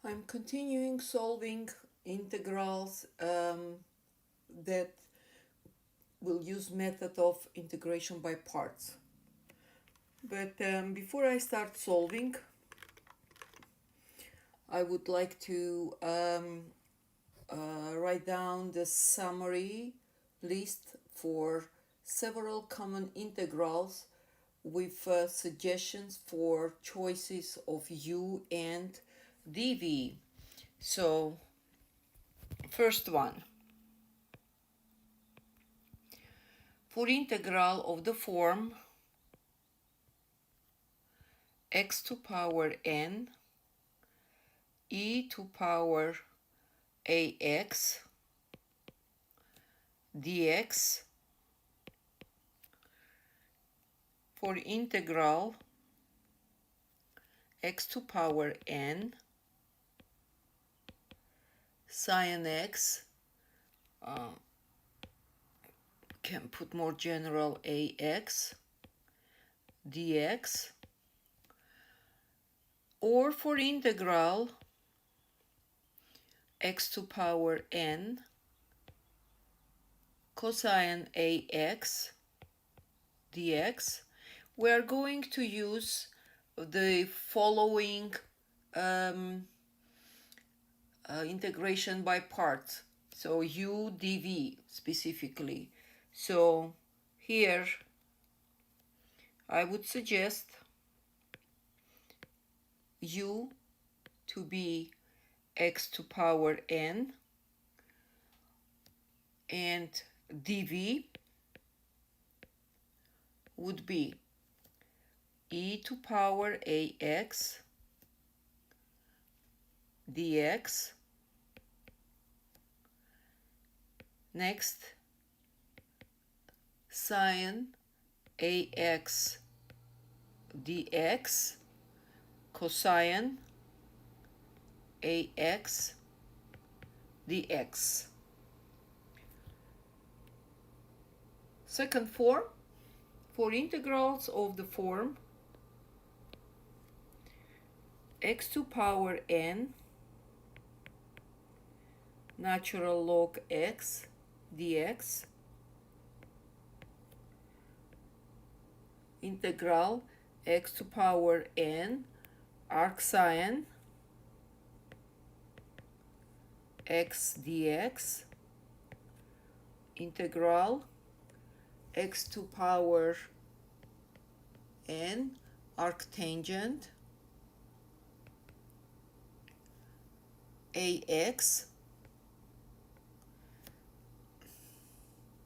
I'm continuing solving integrals that will use method of integration by parts. But before I start solving, I would like to write down the summary list for several common integrals with suggestions for choices of u and dv. So, first one. For integral of the form x to power n e to power ax dx, for integral x to power n sine x, can put more general ax dx, or for integral x to power n cosine ax dx, we are going to use the following integration by parts. So u dv specifically. So here I would suggest u to be x to power n and dv would be e to power ax dx. Next, sine ax dx cosine ax dx. Second form, for integrals of the form x to power n natural log x dx, integral x to power n arcsine x dx, integral x to power n arctangent ax.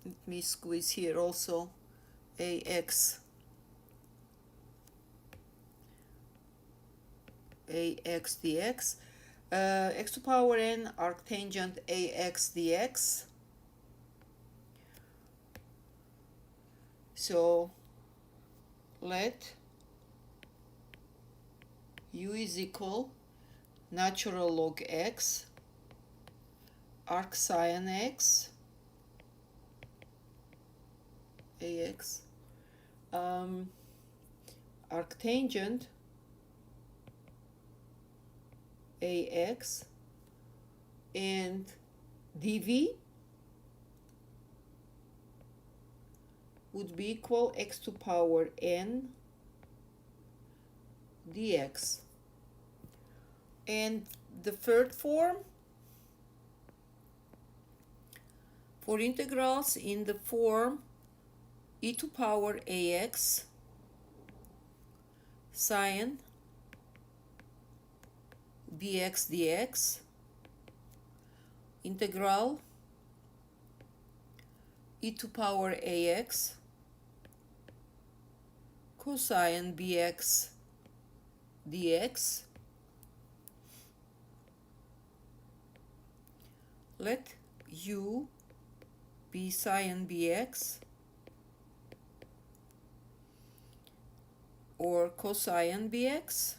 Let me squeeze here also ax dx, x to power n arctangent ax dx. So let u is equal natural log x arcsine x ax, arctangent ax, and dv would be equal x to power n dx. And the third form, for integrals in the form e to power ax sine bx dx, integral e to power ax cosine bx dx. Let u be sine bx or cosine bx,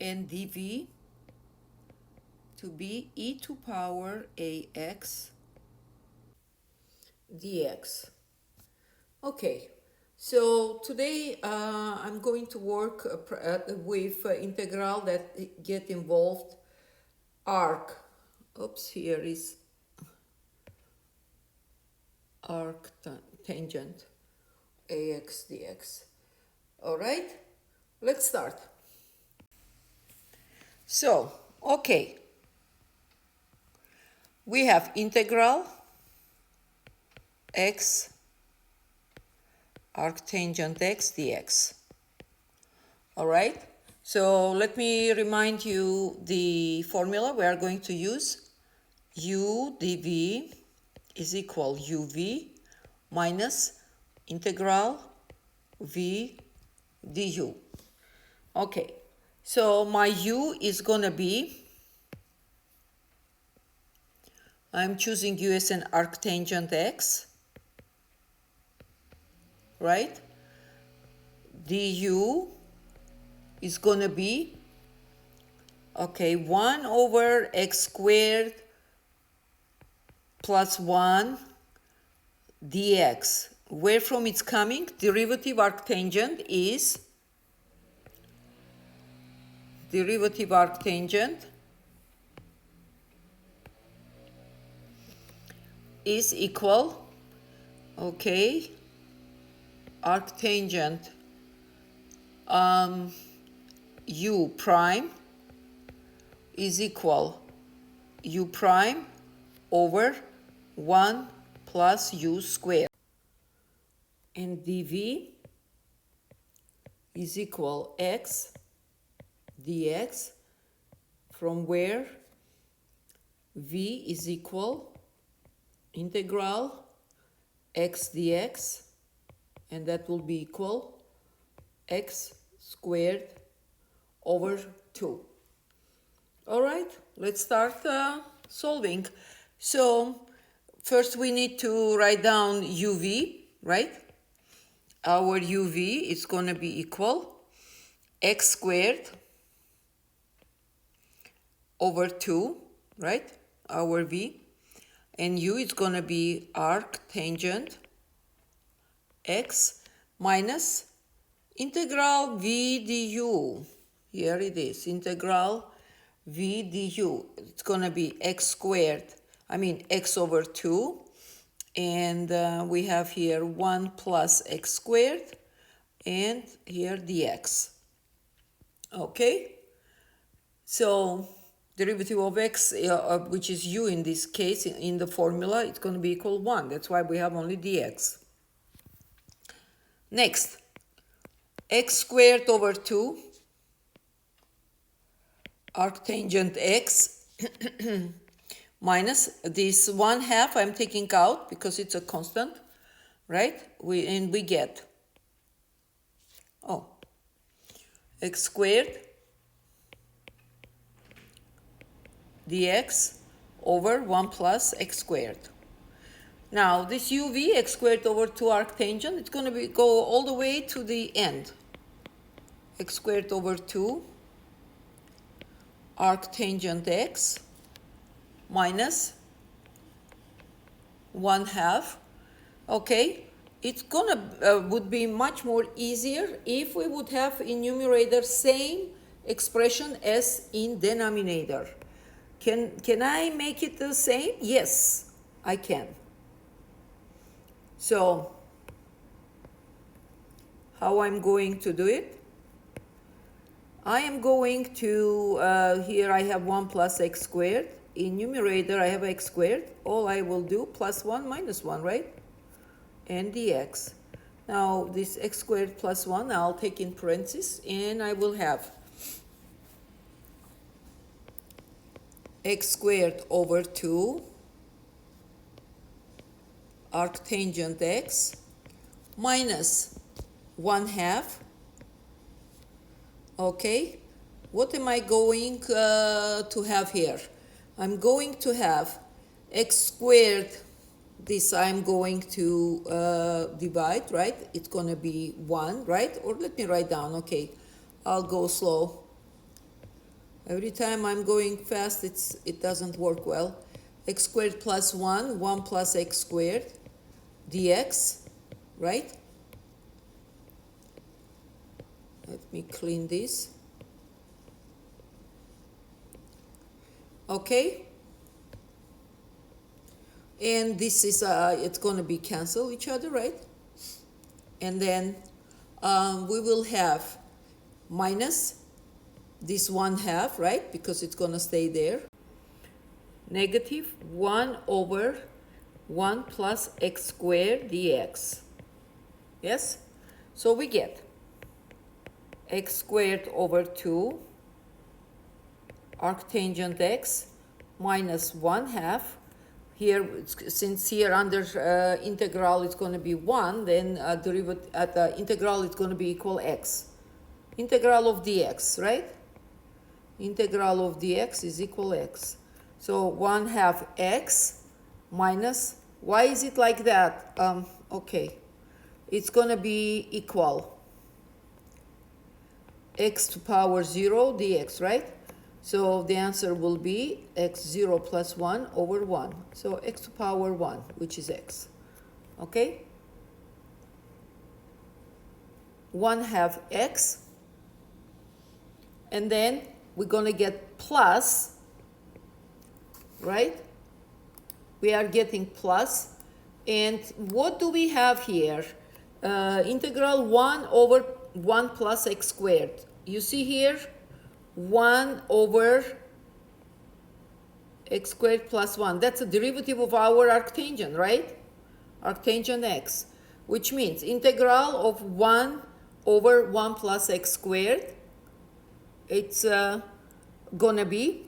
and dv to be e to power ax dx. Okay, So today I'm going to work with integral that get involved arc. Oops, here is tangent ax dx. All right, let's start. So, okay, we have integral x arctangent x dx. All right, so let me remind you the formula we are going to use. U dv is equal uv minus integral v du. Okay, so my u is gonna be, I'm choosing u as an arctangent x, right? Du is gonna be, okay, 1 over x squared plus 1 dx. Where from it's coming? Derivative arctangent is equal, okay, arctangent u prime is equal u prime over 1 plus u squared. And dv is equal x dx, from where v is equal integral x dx, and that will be equal x squared over 2. All right, let's start solving. So first we need to write down uv, right? Our uv is going to be equal x squared over 2, right? Our v. And u is going to be arctangent x minus integral v du. Here it is, integral v du. It's going to be x squared, x over 2. And we have here 1 plus x squared, and here dx. Okay? So derivative of x, which is u in this case, in the formula, it's going to be equal 1. That's why we have only dx. Next, x squared over 2, arctangent x, minus this 1/2 I'm taking out because it's a constant, right? We get, x squared dx over 1 plus x squared. Now this uv, x squared over 2 arctangent, it's going to go all the way to the end. X squared over 2 arctangent x minus 1/2. Okay, it's gonna would be much more easier if we would have in numerator same expression as in denominator. Can I make it the same? Yes, I can. So how I'm going to do it? I am going to, here I have 1 plus x squared. In numerator I have x squared. All I will do, plus 1 minus 1, right? And dx. Now this x squared plus 1 I'll take in parentheses, and I will have x squared over 2 arctangent x minus 1/2. Okay, what am I going to have here? I'm going to have x squared, this I'm going to divide, right? It's going to be 1, right? Or let me write down, okay. I'll go slow. Every time I'm going fast, it doesn't work well. X squared plus 1, 1 plus x squared, dx, right? Let me clean this. Okay. And this is, it's going to be cancel each other, right? And then we will have minus this 1/2, right? Because it's going to stay there. Negative 1 over 1 plus x squared dx. Yes? So we get x squared over 2 arctangent x minus 1/2. Here, since here under integral it's going to be 1, then derivative at the integral it's going to be equal x. Integral of dx, right? Integral of dx is equal x. So 1/2 x minus, why is it like that? Okay, it's going to be equal x to power 0 dx, right? So the answer will be x0 plus 1 over 1. So x to power 1, which is x. Okay? 1/2 x. And then we're going to get plus, right? We are getting plus. And what do we have here? Integral 1 over 1 plus x squared. You see here? 1 over x squared plus 1. That's a derivative of our arctangent, right? Arctangent x, which means integral of 1 over 1 plus x squared, it's going to be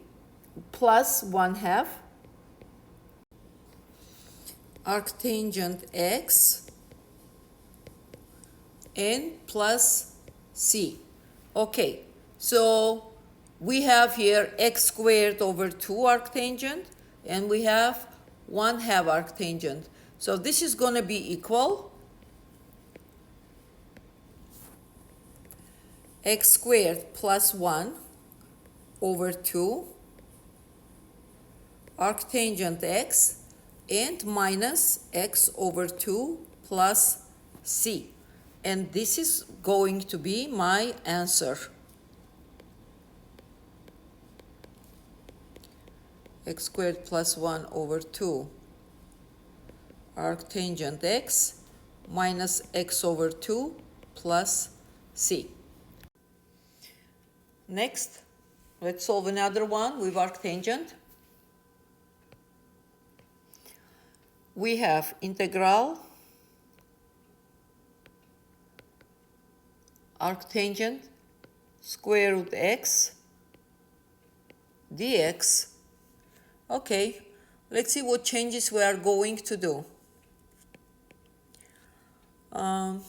plus 1/2 arctangent x and plus c. Okay, so we have here x squared over 2 arctangent, and we have 1/2 arctangent. So this is going to be equal x squared plus 1 over 2 arctangent x and minus x over 2 plus c. And this is going to be my answer. X squared plus 1 over 2 arctangent x minus x over 2 plus c. Next, let's solve another one with arctangent. We have integral arctangent square root x dx. Okay, let's see what changes we are going to do. I'm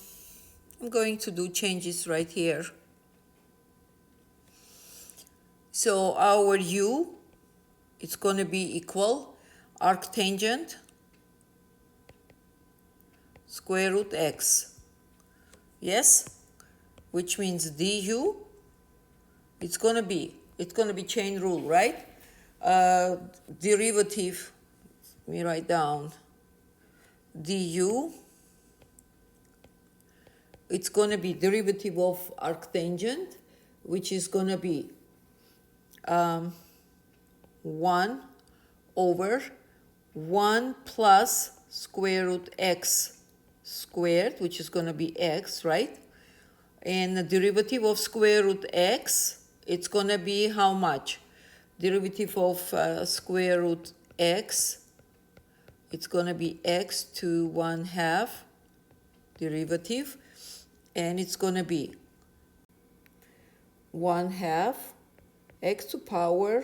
going to do changes right here. So our u, it's going to be equal arctangent square root x. Yes? Which means du, it's going to be chain rule, right? Derivative, let me write down, du, it's going to be derivative of arctangent, which is going to be 1 over 1 plus square root x squared, which is going to be x, right? And the derivative of square root x, it's going to be how much? Derivative of square root x, it's going to be x to 1/2 derivative, and it's going to be 1/2 x to power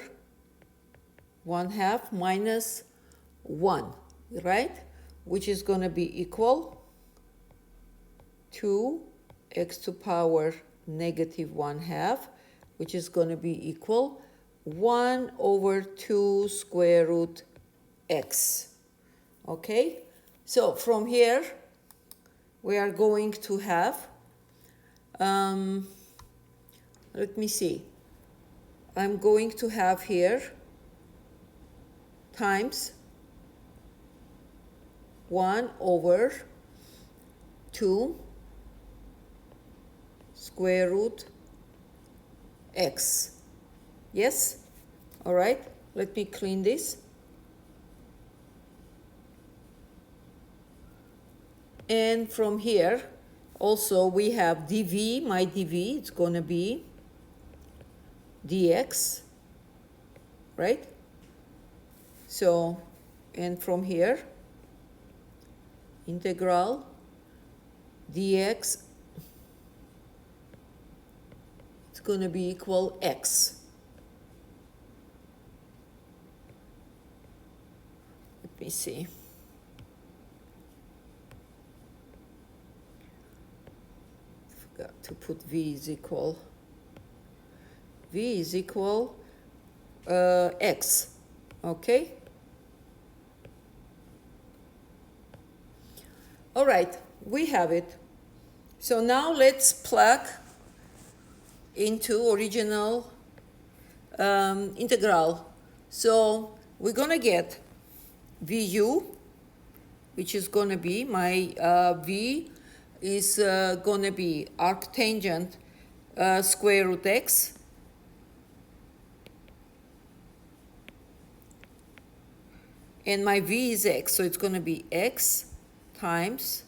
1/2 minus 1, right? Which is going to be equal to x to power negative 1/2, which is going to be equal 1 over 2 square root x. Okay, so from here we are going to have, let me see, I'm going to have here times 1 over 2 square root x. Yes? All right, let me clean this. And from here, also we have dv, my dv, it's going to be dx, right? So, and from here, integral dx, it's going to be equal x. Let me see. Forgot to put v is equal x, okay? All right, we have it. So now let's plug into original integral. So we're gonna get vu, which is gonna be my v is gonna be arctangent square root x, and my v is x, so it's going to be x times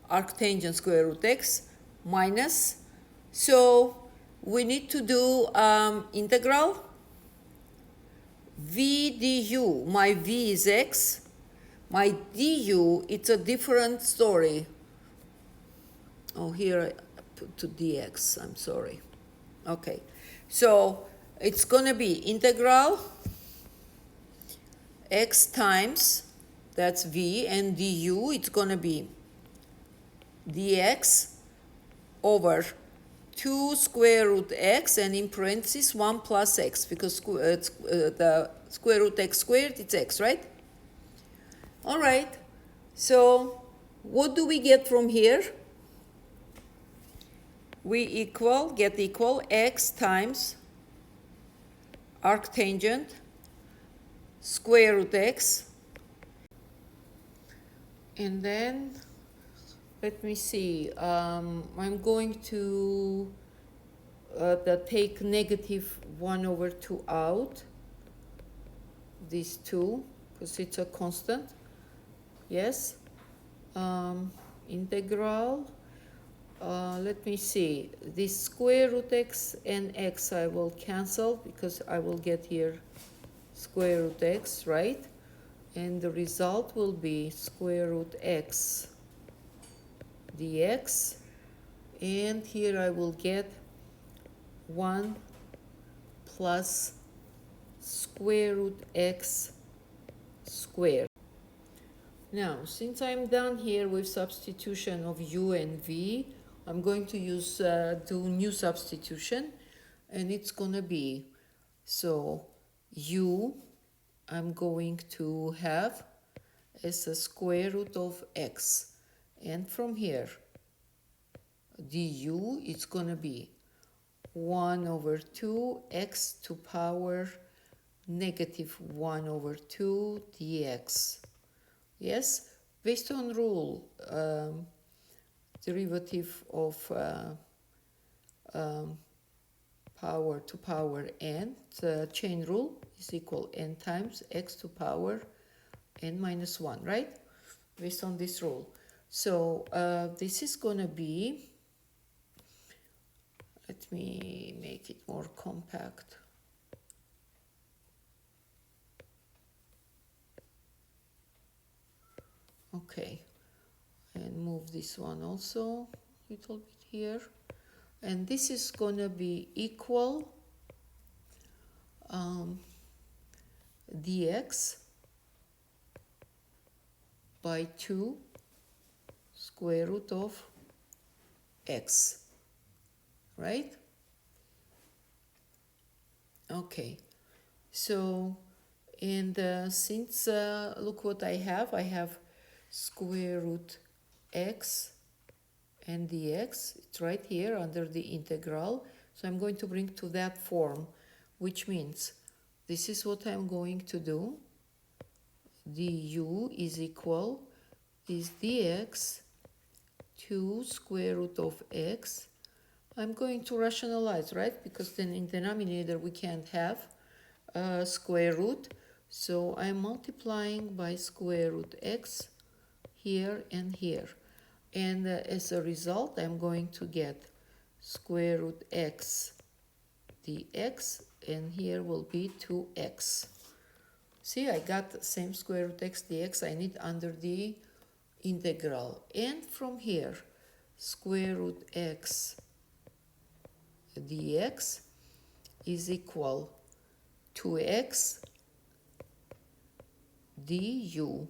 arctangent square root x minus, so we need to do integral v du. My v is x, my du, it's a different story. Oh, here I put to dx, I'm sorry. Okay, so it's going to be integral x times, that's v, and du, it's going to be dx over 2 square root x, and in parentheses 1 plus x, because the square root x squared, it's x, right? All right, so what do we get from here? We get equal x times arctangent square root x, and then let me see, I'm going to take negative 1 over 2 out, these two, because it's a constant. Yes, integral, let me see, this square root x and x I will cancel, because I will get here square root x, right? And the result will be square root x dx, and here I will get 1 plus square root x squared. Now, since I'm done here with substitution of u and v, I'm going to do new substitution, and it's gonna be, so u I'm going to have as a square root of x, and from here du is gonna be 1 over 2 x to power negative 1 over 2 dx. Yes, based on rule, derivative of power to power n, the chain rule is equal n times x to power n minus 1, right? Based on this rule. So this is going to be, let me make it more compact. Okay, and move this one also a little bit here. And this is going to be equal dx by 2 square root of x, right? Okay, so, and since, look what I have square root x and dx, it's right here under the integral, so I'm going to bring to that form, which means this is what I'm going to do. Du is equal, is dx 2 square root of x I'm going to rationalize, right? Because then in denominator we can't have square root. So I'm multiplying by square root x here and here. And as a result, I'm going to get square root x dx, and here will be 2x. See, I got the same square root x dx I need under the integral. And from here, square root x dx is equal to x du.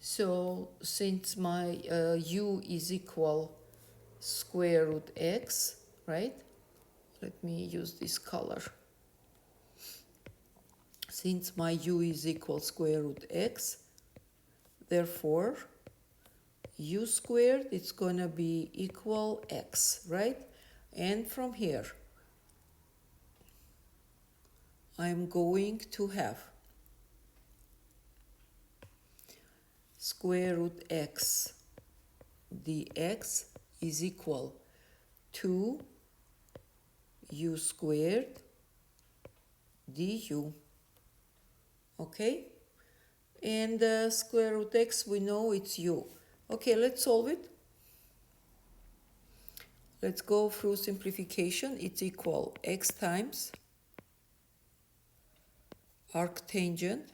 So since my u is equal square root x, right? Let me use this color. Since my u is equal square root x, therefore u squared it's gonna be equal x, right? And from here I'm going to have square root x dx is equal to u squared du. Okay? And square root x, we know it's u. Okay, let's solve it. Let's go through simplification. It's equal x times arctangent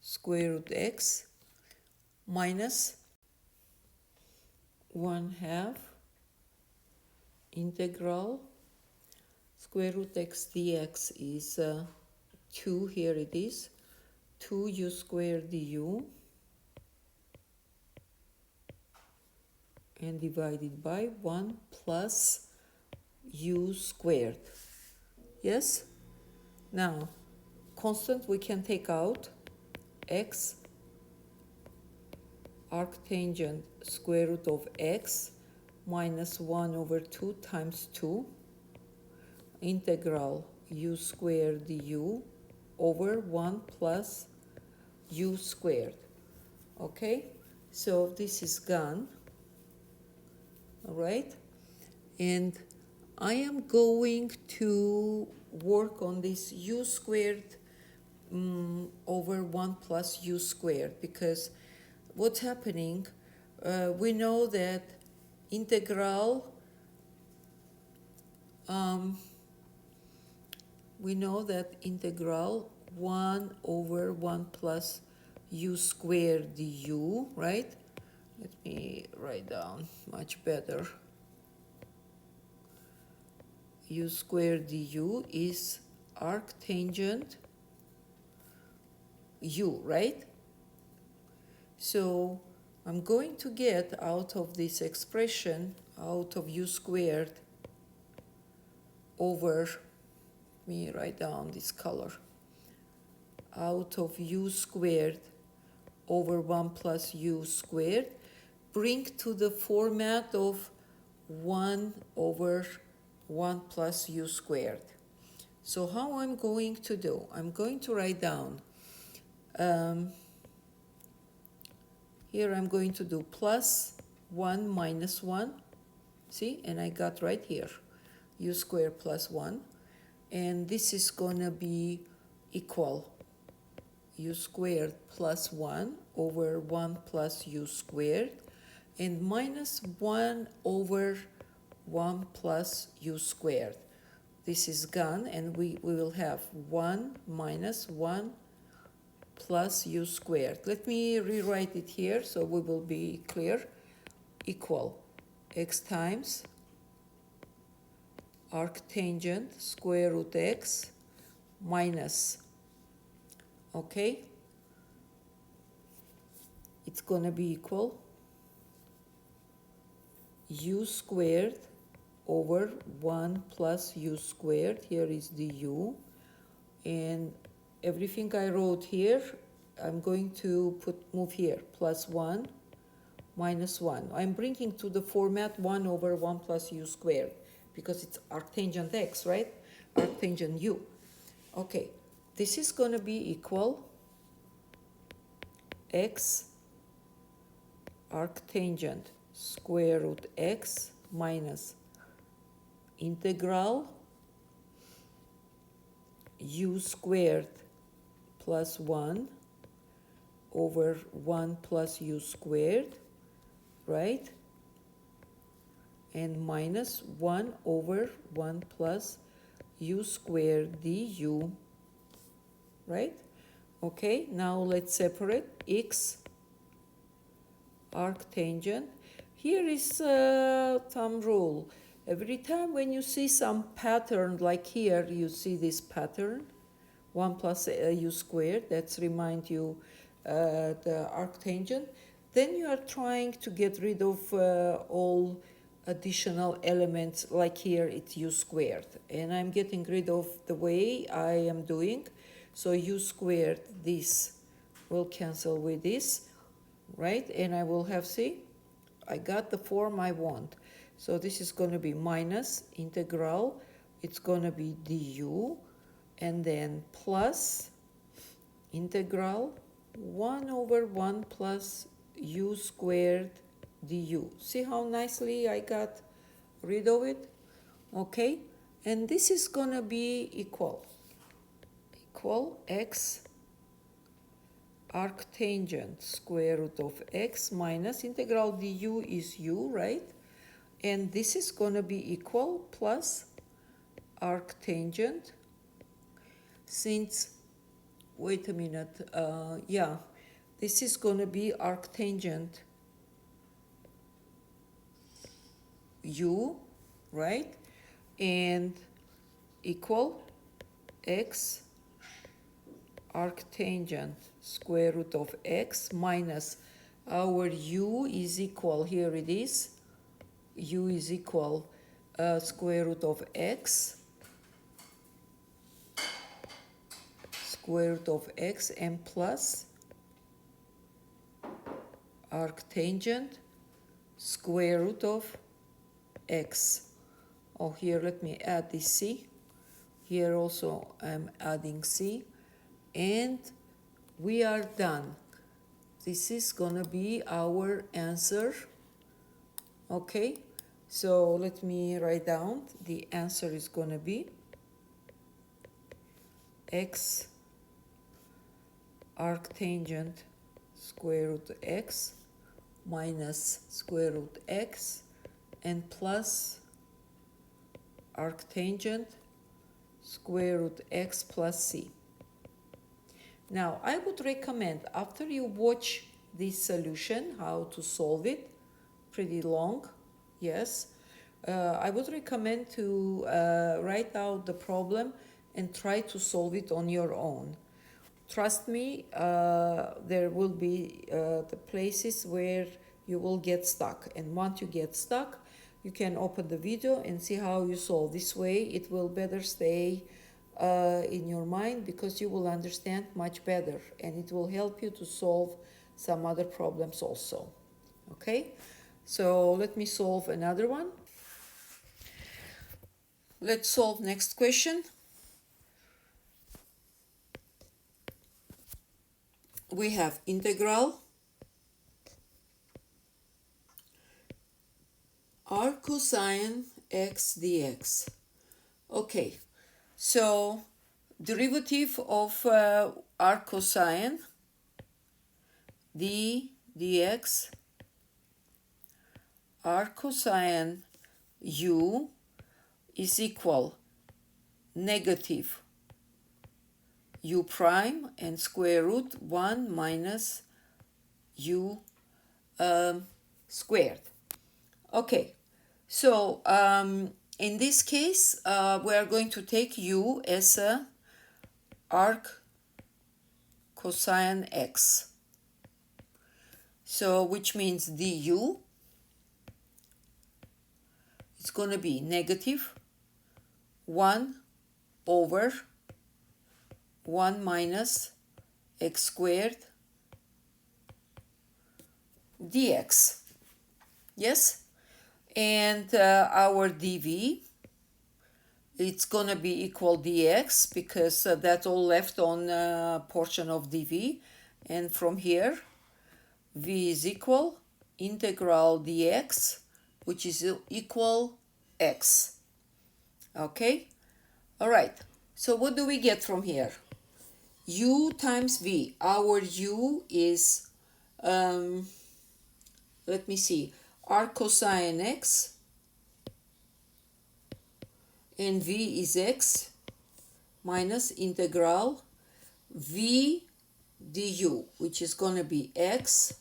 square root x minus 1/2 integral square root x dx is 2, here it is, 2u squared du, and divided by 1 plus u squared. Yes? Now, constant we can take out, x arctangent square root of x minus 1 over 2 times 2 integral u squared du over 1 plus u squared. Okay, so this is gone. All right, and I am going to work on this u squared over 1 plus u squared, because what's happening, we know that integral, we know that integral 1 over 1 plus u squared du, right? Let me write down much better. U squared du is arctangent u, right? So I'm going to get out of this expression, out of u squared over, let me write down this color, out of u squared over 1 plus u squared, bring to the format of 1 over 1 plus u squared. So how I'm going to do? I'm going to write down, here I'm going to do plus 1 minus 1, see, and I got right here, u squared plus 1, and this is gonna be equal u squared plus 1 over 1 plus u squared, and minus 1 over 1 plus u squared. This is gone, and we will have 1 minus 1 plus u squared. Let me rewrite it here so we will be clear. Equal x times arctangent square root x minus, okay, it's gonna be equal u squared over 1 plus u squared, here is the u, and everything I wrote here, I'm going to move here, plus 1, minus 1. I'm bringing to the format 1 over 1 plus u squared, because it's arctangent x, right? Arctangent u. Okay, this is going to be equal x arctangent square root x minus integral u squared plus 1 over 1 plus u squared, right? And minus 1 over 1 plus u squared du, right? Okay, now let's separate x arctangent. Here is a thumb rule. Every time when you see some pattern, like here, you see this pattern, 1 plus u squared, that's remind you the arctangent, then you are trying to get rid of all additional elements, like here it's u squared, and I'm getting rid of the way I am doing. So u squared, this will cancel with this, right? And I will have, see, I got the form I want. So this is going to be minus integral, it's going to be du, and then plus integral 1 over 1 plus u squared du. See how nicely I got rid of it? Okay, and this is going to be equal x arctangent square root of x minus integral du is u, right? And this is going to be equal plus arctangent, since, wait a minute, yeah, this is going to be arctangent u, right? And equal x arctangent square root of x minus our u is equal, here it is, u is equal square root of x square root of x, and plus arctangent square root of x. Oh, here let me add this c. Here also I'm adding c, and we are done. This is gonna be our answer. Okay, so let me write down. The answer is gonna be x arctangent square root x minus square root x, and plus arctangent square root x plus c. Now, I would recommend, after you watch this solution, how to solve it, pretty long, yes, I would recommend to write out the problem and try to solve it on your own. Trust me, there will be the places where you will get stuck, and once you get stuck, you can open the video and see how you solve. This way it will better stay in your mind, because you will understand much better, and it will help you to solve some other problems also. Okay, so let me solve another one. Let's solve next question. We have integral r cosine x dx. Okay, so derivative of r cosine d dx, r cosine u is equal negative u prime and square root 1 minus u squared. Okay, so in this case, we are going to take u as a arc cosine x. So which means du is going to be negative 1 over 1 minus x squared dx. Yes? And our dv, it's going to be equal dx, because that's all left on portion of dv. And from here, v is equal integral dx, which is equal x. Okay? All right. So what do we get from here? U times V. Our U is, let me see, R cosine X, and V is X minus integral V du, which is going to be X,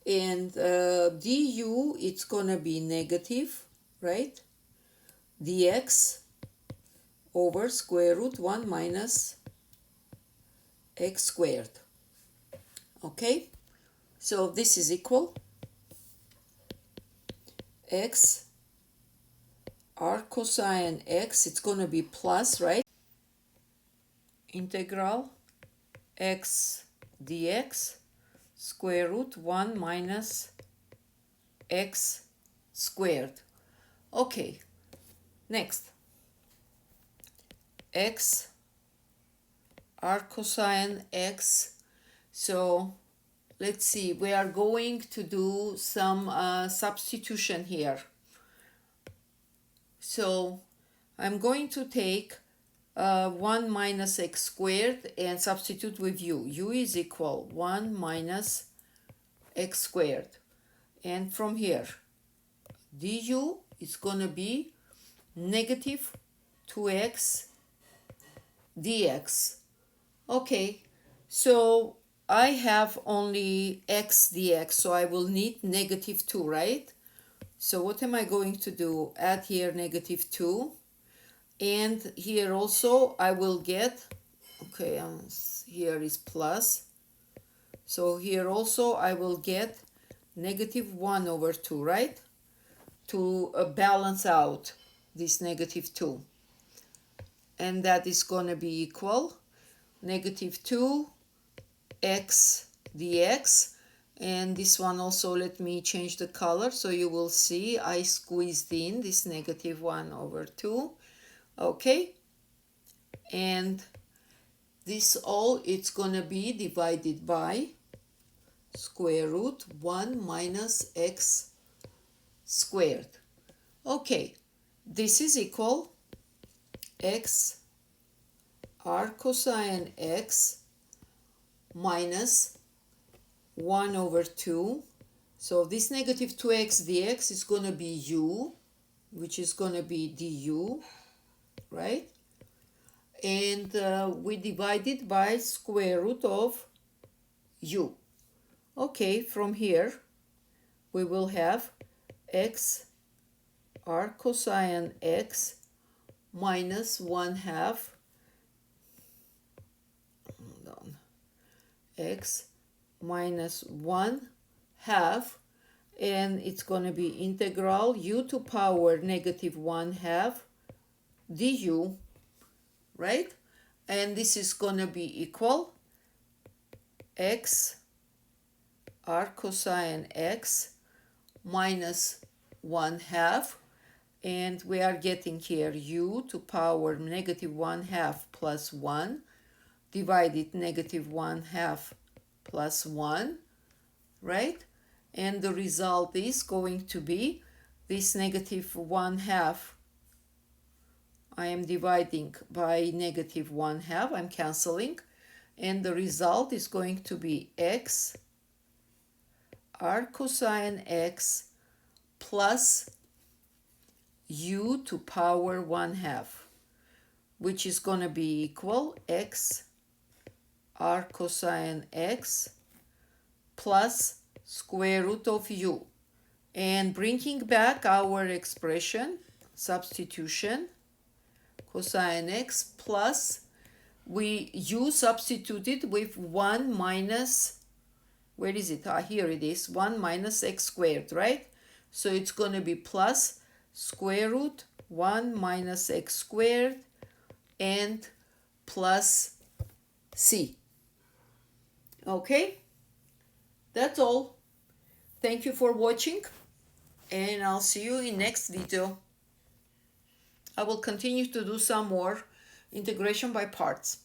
and du, it's going to be negative, right? Dx over square root 1 minus x squared. Okay, so this is equal x r cosine x, it's going to be plus, right? Integral x dx square root 1 minus x squared. Okay, next, x r cosine x. So let's see, we are going to do some substitution here. So I'm going to take 1 minus x squared and substitute with u. U is equal 1 minus x squared. And from here, du is going to be negative 2x dx. Okay, so I have only x dx, so I will need negative 2, right? So what am I going to do? Add here negative 2. And here also I will get, okay, here is plus. So here also I will get negative 1 over 2, right? To balance out this negative 2. And that is going to be equal negative 2 x dx. And this one also, let me change the color so you will see I squeezed in this negative 1 over 2. Okay, and this all, it's going to be divided by square root 1 minus x squared. Okay, this is equal x r cosine x minus 1 over 2. So this negative 2x dx is going to be u, which is going to be du, right? And we divide it by square root of u. Okay, from here we will have x r cosine x minus 1/2 x minus 1/2, and it's going to be integral u to power negative 1/2 du, right? And this is going to be equal x r cosine x minus 1/2, and we are getting here u to power negative 1/2 plus 1 divided negative 1/2 plus 1, right? And the result is going to be this negative 1/2. I am dividing by negative 1/2, I'm canceling, and the result is going to be x r cosine x plus u to power 1/2, which is going to be equal x r cosine x plus square root of u. And bringing back our expression, substitution, cosine x plus, u substituted with 1 minus, where is it? Here it is, 1 minus x squared, right? So it's going to be plus square root 1 minus x squared and plus c. Okay, that's all. Thank you for watching, and I'll see you in next video. I will continue to do some more integration by parts.